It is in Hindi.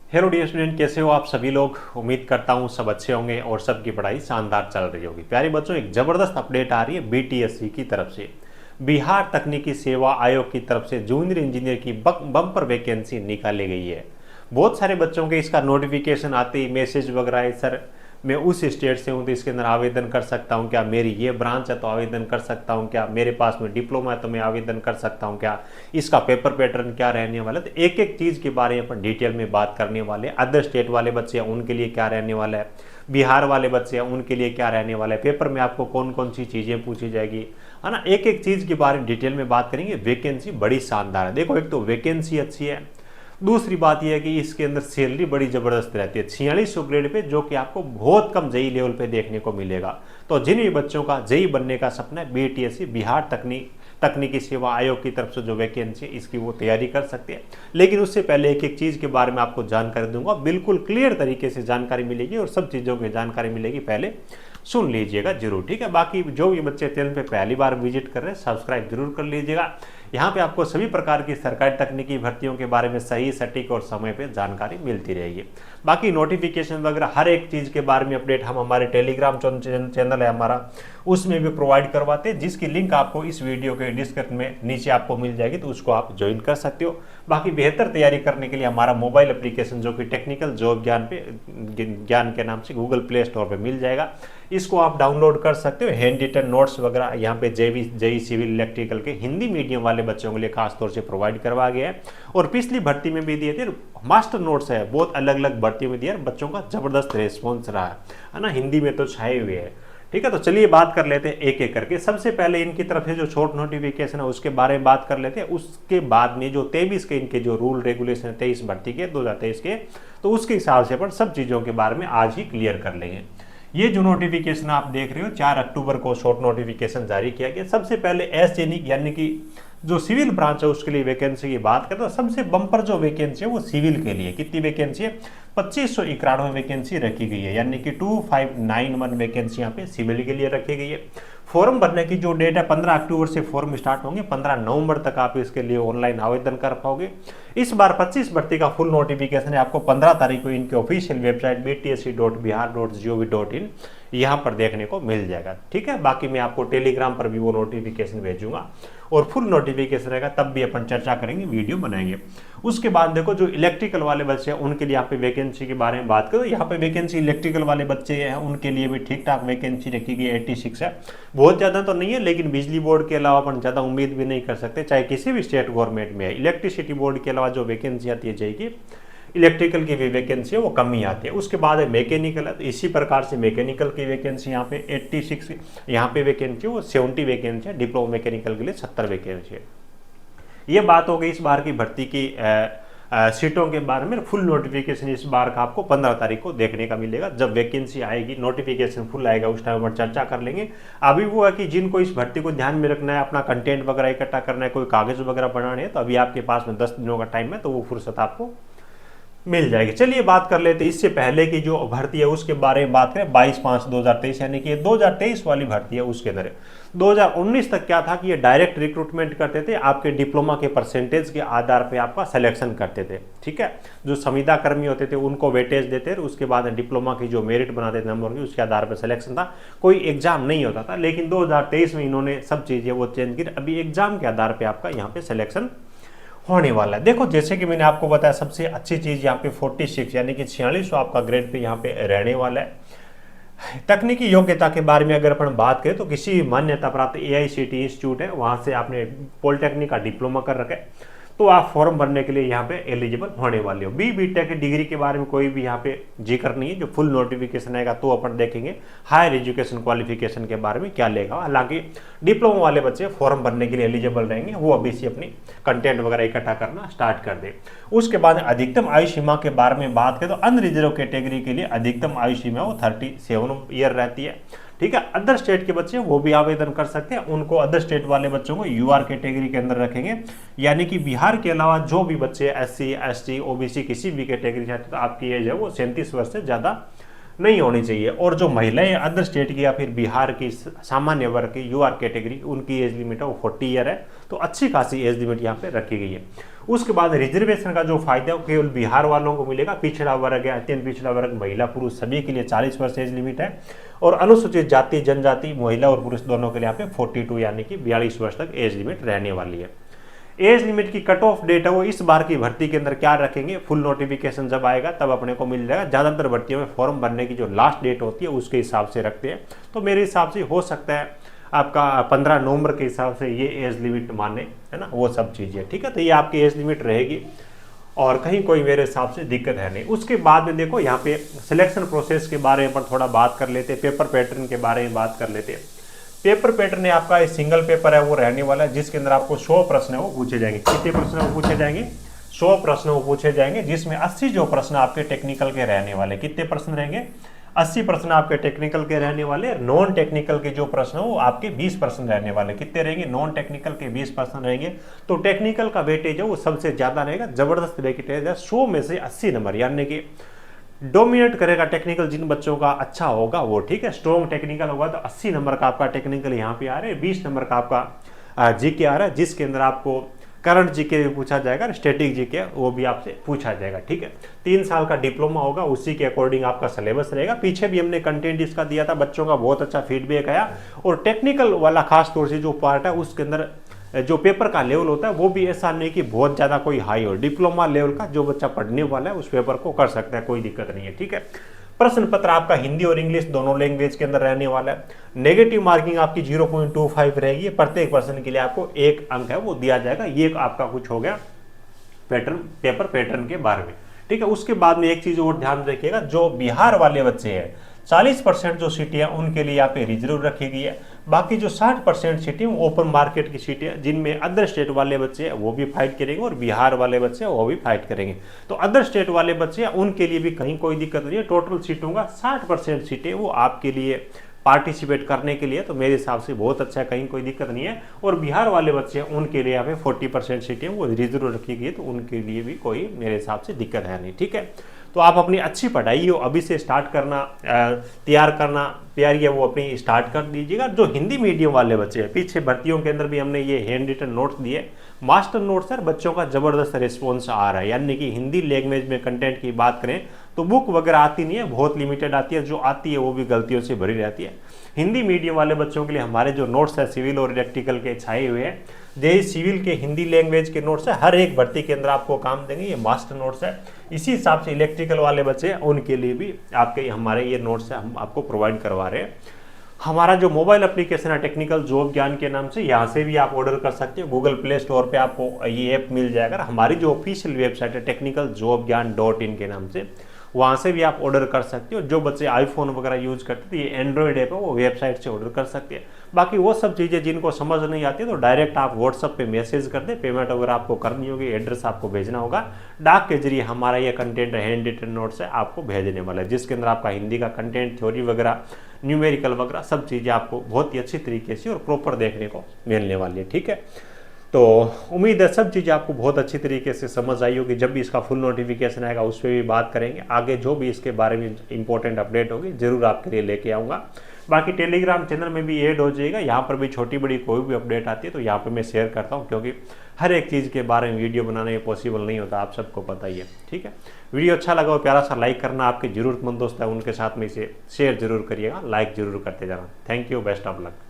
हेलो डियर स्टूडेंट, कैसे हो आप सभी लोग। उम्मीद करता हूँ सब अच्छे होंगे और सबकी पढ़ाई शानदार चल रही होगी। प्यारे बच्चों, एक ज़बरदस्त अपडेट आ रही है बीटीएससी की तरफ से। बिहार तकनीकी सेवा आयोग की तरफ से जूनियर इंजीनियर की बम्पर वैकेंसी निकाली गई है। बहुत सारे बच्चों के इसका नोटिफिकेशन आते ही मैसेज वगैरह है, सर मैं उस स्टेट से हूँ तो इसके अंदर आवेदन कर सकता हूँ क्या, मेरी ये ब्रांच है तो आवेदन कर सकता हूँ क्या, मेरे पास में डिप्लोमा है तो मैं आवेदन कर सकता हूँ क्या, इसका पेपर पैटर्न क्या रहने वाला है। तो एक एक चीज़ के बारे में अपन डिटेल में बात करने वाले हैं। अदर स्टेट वाले बच्चे हैं उनके लिए क्या रहने वाला है, बिहार वाले बच्चे हैं उनके लिए क्या रहने वाला है, पेपर में आपको कौन कौन सी चीज़ें पूछी जाएगी, है ना। एक एक चीज़ के बारे में डिटेल में बात करेंगे। वैकेंसी बड़ी शानदार है। देखो, एक तो वैकेंसी अच्छी है, दूसरी बात यह है कि इसके अंदर सैलरी बड़ी ज़बरदस्त रहती है 4600 ग्रेड पे, जो कि आपको बहुत कम जेई लेवल पे देखने को मिलेगा। तो जिन भी बच्चों का जेई बनने का सपना है, बीटीएससी बिहार तकनीकी सेवा आयोग की तरफ से जो वैकेंसी है इसकी वो तैयारी कर सकते हैं। लेकिन उससे पहले एक एक चीज़ के बारे में आपको जानकारी दूंगा, बिल्कुल क्लियर तरीके से जानकारी मिलेगी और सब चीज़ों की जानकारी मिलेगी, पहले सुन लीजिएगा जरूर, ठीक है। बाकी जो भी बच्चे चैनल पे पहली बार विजिट कर रहे हैं सब्सक्राइब जरूर कर लीजिएगा। यहाँ पे आपको सभी प्रकार की सरकारी तकनीकी भर्तियों के बारे में सही सटीक और समय पे जानकारी मिलती रहेगी। बाकी नोटिफिकेशन वगैरह हर एक चीज़ के बारे में अपडेट हम हमारे टेलीग्राम चैनल है हमारा, उसमें भी प्रोवाइड करवाते हैं, जिसकी लिंक आपको इस वीडियो के डिस्क्रिप्शन में नीचे आपको मिल जाएगी, तो उसको आप ज्वाइन कर सकते हो। बाकी बेहतर तैयारी करने के लिए हमारा मोबाइल एप्लीकेशन जो कि टेक्निकल जॉब ज्ञान के नाम से गूगल प्ले स्टोर पर मिल जाएगा, इसको आप डाउनलोड कर सकते हो। हैंड रिटन नोट्स वगैरह यहाँ पे जेई सिविल इलेक्ट्रिकल के हिंदी मीडियम वाले बच्चों के लिए खास तौर से प्रोवाइड करवा गया है। और पिछली भर्ती में भी दिए थे मास्टर नोट्स है, बहुत अलग अलग भर्तियों में दिया, बच्चों का जबरदस्त रिस्पॉन्स रहा है ना। हिंदी में तो छाए हुए है, ठीक है। तो चलिए बात कर लेते हैं एक एक करके। सबसे पहले इनकी तरफ से जो शॉर्ट नोटिफिकेशन है उसके बारे में बात कर लेते हैं। उसके बाद में जो 23 के इनके जो रूल रेगुलेशन 23 भर्ती के 2023 के, तो उसके हिसाब से अपन सब चीज़ों के बारे में आज ही क्लियर कर लेंगे। ये जो नोटिफिकेशन आप देख रहे हो 4 अक्टूबर को शॉर्ट नोटिफिकेशन जारी किया गया। सबसे पहले एसजेनिक यानी कि जो सिविल ब्रांच है उसके लिए वैकेंसी की बात करें तो सबसे बम्पर जो वैकेंसी है वो सिविल के लिए कितनी वैकेंसी है, 2591 वैकेंसी रखी गई है, यानी कि 2591 वैकेंसी यहाँ पे सिविल के लिए रखी गई है। फॉर्म भरने की जो डेट है 15 अक्टूबर से फॉर्म स्टार्ट होंगे, 15 नवंबर तक आप इसके लिए ऑनलाइन आवेदन कर पाओगे। इस बार 25 भर्ती का फुल नोटिफिकेशन है आपको 15 तारीख को इनके ऑफिशियल वेबसाइट btsc.bihar.gov.in यहाँ पर देखने को मिल जाएगा, ठीक है। बाकी मैं आपको टेलीग्राम पर भी वो नोटिफिकेशन भेजूंगा और फुल नोटिफिकेशन रहेगा, तब भी अपन चर्चा करेंगे, वीडियो बनाएंगे। उसके बाद देखो जो इलेक्ट्रिकल वाले बच्चे हैं उनके लिए यहाँ पे वैकेंसी के बारे में बात करो। यहाँ पे वैकेंसी इलेक्ट्रिकल वाले बच्चे हैं उनके लिए भी ठीक ठाक वैकेंसी रखी गई 86 है, बहुत ज़्यादा तो नहीं है, लेकिन बिजली बोर्ड के अलावा अपन ज़्यादा उम्मीद भी नहीं कर सकते, चाहे किसी भी स्टेट गवर्नमेंट में है। इलेक्ट्रिसिटी बोर्ड के अलावा जो वैकेंसी आती है जाएगी, इलेक्ट्रिकल की भी वैकेंसी है वो कम ही आती है। उसके बाद है मैकेनिकल है, तो इसी प्रकार से मैकेनिकल की वैकेंसी यहाँ पे 86 यहाँ पे वैकेंसी वो 70 वैकेंसी है, डिप्लोमा मैकेनिकल के लिए 70 वैकेंसी है। ये बात हो गई इस बार की भर्ती की सीटों के बारे में। फुल नोटिफिकेशन इस बार का आपको 15 तारीख को देखने का मिलेगा। जब वैकेंसी आएगी, नोटिफिकेशन फुल आएगा, उस टाइम पर चर्चा कर लेंगे। अभी वो है कि जिनको इस भर्ती को ध्यान में रखना है, अपना कंटेंट वगैरह इकट्ठा करना है, कोई कागज वगैरह बनाने हैं, तो अभी आपके पास में 10 दिनों का टाइम है, तो वो फुर्सत आपको मिल जाएगी। चलिए बात कर लेते हैं इससे पहले की जो भर्ती है उसके बारे में बात करें। 22/5/2023 यानी कि 2023 वाली भर्ती है, उसके अंदर 2019 तक क्या था कि ये डायरेक्ट रिक्रूटमेंट करते थे, आपके डिप्लोमा के परसेंटेज के आधार पे आपका सिलेक्शन करते थे, ठीक है। जो संविदा कर्मी होते थे उनको वेटेज देते थे, उसके बाद डिप्लोमा की जो मेरिट बनाते थे नंबर की, उसके आधार पर सिलेक्शन था, कोई एग्जाम नहीं होता था। लेकिन 2023 में इन्होंने सब चीज़ें वो चेंज की, अभी एग्जाम के आधार पर आपका यहाँ पे सिलेक्शन होने वाला है। देखो जैसे कि मैंने आपको बताया, सबसे अच्छी चीज़ यहाँ पे 46 यानी कि 46 आपका ग्रेड पे यहाँ पे रहने वाला है। तकनीकी योग्यता के बारे में अगर अपन बात करें तो किसी मान्यता प्राप्त AICTE इंस्टीट्यूट है, वहाँ से आपने पॉलिटेक्निक का डिप्लोमा कर रखा है, तो आप फॉर्म भरने के लिए यहाँ पे एलिजिबल होने वाले हो। BTech की डिग्री के बारे में कोई भी यहाँ पे जिक्र नहीं है, जो फुल नोटिफिकेशन आएगा तो अपन देखेंगे हायर एजुकेशन क्वालिफिकेशन के बारे में क्या लेगा। हालांकि डिप्लोमा वाले बच्चे फॉर्म भरने के लिए एलिजिबल रहेंगे, वो अभी से अपनी कंटेंट वगैरह इकट्ठा करना स्टार्ट कर दे। उसके बाद अधिकतम आयु सीमा के बारे में बात करें तो अनरिजर्व कैटेगरी के लिए अधिकतम आयु सीमा वो 37 ईयर रहती है, ठीक है। अदर स्टेट के बच्चे वो भी आवेदन कर सकते हैं, उनको अदर स्टेट वाले बच्चों को UR कैटेगरी के अंदर रखेंगे, यानी कि बिहार के अलावा जो भी बच्चे SC ST OBC किसी भी कैटेगरी से आते तो आपकी एज है वो 37 वर्ष से ज़्यादा नहीं होनी चाहिए। और जो महिलाएं अदर स्टेट की या फिर बिहार की सामान्य वर्ग की यूआर कैटेगरी, उनकी एज लिमिट है वो 40 ईयर है, तो अच्छी खासी एज लिमिट यहाँ पे रखी गई है। उसके बाद रिजर्वेशन का जो फायदा है वो केवल बिहार वालों को मिलेगा। पिछड़ा वर्ग है, अत्यंत पिछड़ा वर्ग, महिला पुरुष सभी के लिए 40 वर्ष एज लिमिट है। और अनुसूचित जाति जनजाति महिला और पुरुष दोनों के लिए यहाँ पे 42 यानी कि 42 वर्ष तक एज लिमिट रहने वाली है। एज लिमिट की कट ऑफ डेट है वो इस बार की भर्ती के अंदर क्या रखेंगे, फुल नोटिफिकेशन जब आएगा तब अपने को मिल जाएगा। ज़्यादातर भर्तियों में फॉर्म भरने की जो लास्ट डेट होती है उसके हिसाब से रखते हैं, तो मेरे हिसाब से हो सकता है आपका 15 नवंबर के हिसाब से ये एज लिमिट माने, है ना, वो सब चीज़ें, ठीक है। तो ये आपकी एज लिमिट रहेगी और कहीं कोई मेरे हिसाब से दिक्कत है नहीं। उसके बाद में देखो यहाँ पे सिलेक्शन प्रोसेस के बारे में पर थोड़ा बात कर लेते, पेपर पैटर्न के बारे में बात कर लेते। पेपर पैटर्न है आपका सिंगल पेपर है वो रहने वाला है, जिसके अंदर आपको 100 प्रश्न है वो पूछे जाएंगे। कितने प्रश्न वो पूछे जाएंगे? 100 प्रश्न वो पूछे जाएंगे, जिसमें 80 जो प्रश्न आपके टेक्निकल के रहने वाले। कितने प्रश्न रहेंगे? 80 प्रश्न आपके टेक्निकल के रहने वाले। नॉन टेक्निकल के जो प्रश्न हो वो आपके 20 प्रश्न रहने वाले। कितने रहेंगे? नॉन टेक्निकल के 20 प्रश्न रहेंगे। तो टेक्निकल का वेटेज है वो सबसे ज्यादा रहेगा, जबरदस्त वेटेज है, 100 में से 80 नंबर, यानी कि डोमिनेट करेगा टेक्निकल। जिन बच्चों का अच्छा होगा वो, ठीक है, स्ट्रॉन्ग टेक्निकल होगा तो 80 नंबर का आपका टेक्निकल यहाँ पे आ रहा है। 20 नंबर का आपका जीके आ रहा है, जिसके अंदर आपको करंट जीके भी पूछा जाएगा, स्टैटिक जीके वो भी आपसे पूछा जाएगा, ठीक है। 3 साल का डिप्लोमा होगा, उसी के अकॉर्डिंग आपका सिलेबस रहेगा। पीछे भी हमने कंटेंट इसका दिया था, बच्चों का बहुत अच्छा फीडबैक आया। और टेक्निकल वाला खास तौर से जो पार्ट है उसके अंदर जो पेपर का लेवल होता है वो भी ऐसा नहीं कि बहुत ज़्यादा कोई हाई हो, डिप्लोमा लेवल का जो बच्चा पढ़ने वाला है उस पेपर को कर सकता है, कोई दिक्कत नहीं है, ठीक है। प्रश्न पत्र आपका हिंदी और इंग्लिश दोनों लैंग्वेज के अंदर रहने वाला है। नेगेटिव मार्किंग आपकी 0.25 रहेगी। प्रत्येक प्रश्न के लिए आपको 1 अंक है वो दिया जाएगा। ये आपका कुछ हो गया पैटर्न, पेपर पैटर्न के बारे में, ठीक है। उसके बाद में एक चीज और ध्यान रखिएगा, जो बिहार वाले बच्चे हैं 40% जो सीटें हैं उनके लिए यहाँ पे रिजर्व रखी गई है। बाकी जो 60% सीटें ओपन मार्केट की सीटें हैं, जिनमें अदर स्टेट वाले बच्चे हैं वो भी फाइट करेंगे और बिहार वाले बच्चे हैं वो भी फाइट करेंगे। तो अदर स्टेट वाले बच्चे हैं उनके लिए भी कहीं कोई दिक्कत नहीं है। टोटल सीटों का 60% सीटें वो आपके लिए पार्टिसिपेट करने के लिए, तो मेरे हिसाब से बहुत अच्छा है, कहीं कोई दिक्कत नहीं है। और बिहार वाले बच्चे हैं उनके लिए यहाँ पे 40% सीटें वो रिजर्व रखी गई है, तो उनके लिए भी कोई मेरे हिसाब से दिक्कत है नहीं, ठीक है। तो आप अपनी अच्छी पढ़ाई हो अभी से स्टार्ट करना, तैयार करना तैयारी है वो अपनी स्टार्ट कर दीजिएगा। जो हिंदी मीडियम वाले बच्चे हैं, पीछे भर्तियों के अंदर भी हमने ये हैंड रिटन नोट्स दिए, मास्टर नोट्स सर, बच्चों का जबरदस्त रिस्पॉन्स आ रहा है। यानी कि हिंदी लैंग्वेज में कंटेंट की बात करें तो बुक वगैरह आती नहीं है, बहुत लिमिटेड आती है, जो आती है वो भी गलतियों से भरी रहती है। हिंदी मीडियम वाले बच्चों के लिए हमारे जो नोट्स है सिविल और इलेक्ट्रिकल के छाए हुए हैं, जे सिविल के हिंदी लैंग्वेज के नोट्स है, हर एक भर्ती के अंदर आपको काम देंगे, ये मास्टर नोट्स है। इसी हिसाब से इलेक्ट्रिकल वाले बच्चे हैं उनके लिए भी आपके हमारे ये नोट्स है, हम आपको प्रोवाइड करवा रहे हैं। हमारा जो मोबाइल एप्लीकेशन है टेक्निकल जॉब ज्ञान के नाम से, यहाँ से भी आप ऑर्डर कर सकते हो। गूगल प्ले स्टोर पे आपको ये ऐप मिल जाएगा। हमारी जो ऑफिशियल वेबसाइट है technicaljobgyan.in के नाम से, वहाँ से भी आप ऑर्डर कर सकते हो। जो बच्चे आईफोन वगैरह यूज करते थे, ये एंड्रॉयड ऐप है, वो वेबसाइट से ऑर्डर कर सकते हैं। बाकी वो सब चीज़ें जिनको समझ नहीं आती तो डायरेक्ट आप व्हाट्सअप पे मैसेज कर दे, पेमेंट वगैरह आपको करनी होगी, एड्रेस आपको भेजना होगा। डाक के जरिए हमारा ये कंटेंट हैंड रिटन नोट्स है आपको भेजने वाला है, जिसके अंदर आपका हिंदी का कंटेंट, थ्योरी वगैरह, न्यूमेरिकल वगैरह सब चीज़ें आपको बहुत ही अच्छी तरीके से और प्रॉपर देखने को मिलने वाली है, ठीक है। तो उम्मीद है सब चीज़ें आपको बहुत अच्छी तरीके से समझ आई होगी। जब भी इसका फुल नोटिफिकेशन आएगा उस पर भी बात करेंगे। आगे जो भी इसके बारे में इंपॉर्टेंट अपडेट होगी जरूर आपके लिए लेके आऊँगा। बाकी टेलीग्राम चैनल में भी ऐड हो जाएगा, यहाँ पर भी छोटी बड़ी कोई भी अपडेट आती है तो यहाँ पर मैं शेयर करता हूँ, क्योंकि हर एक चीज़ के बारे में वीडियो बनाना ये पॉसिबल नहीं होता, आप सबको पता ही है, ठीक है। वीडियो अच्छा लगा हो प्यारा सा लाइक करना, आपके जरूरतमंद दोस्त है उनके साथ में इसे शेयर जरूर करिएगा, लाइक जरूर करते जाना। Thank you, best of luck.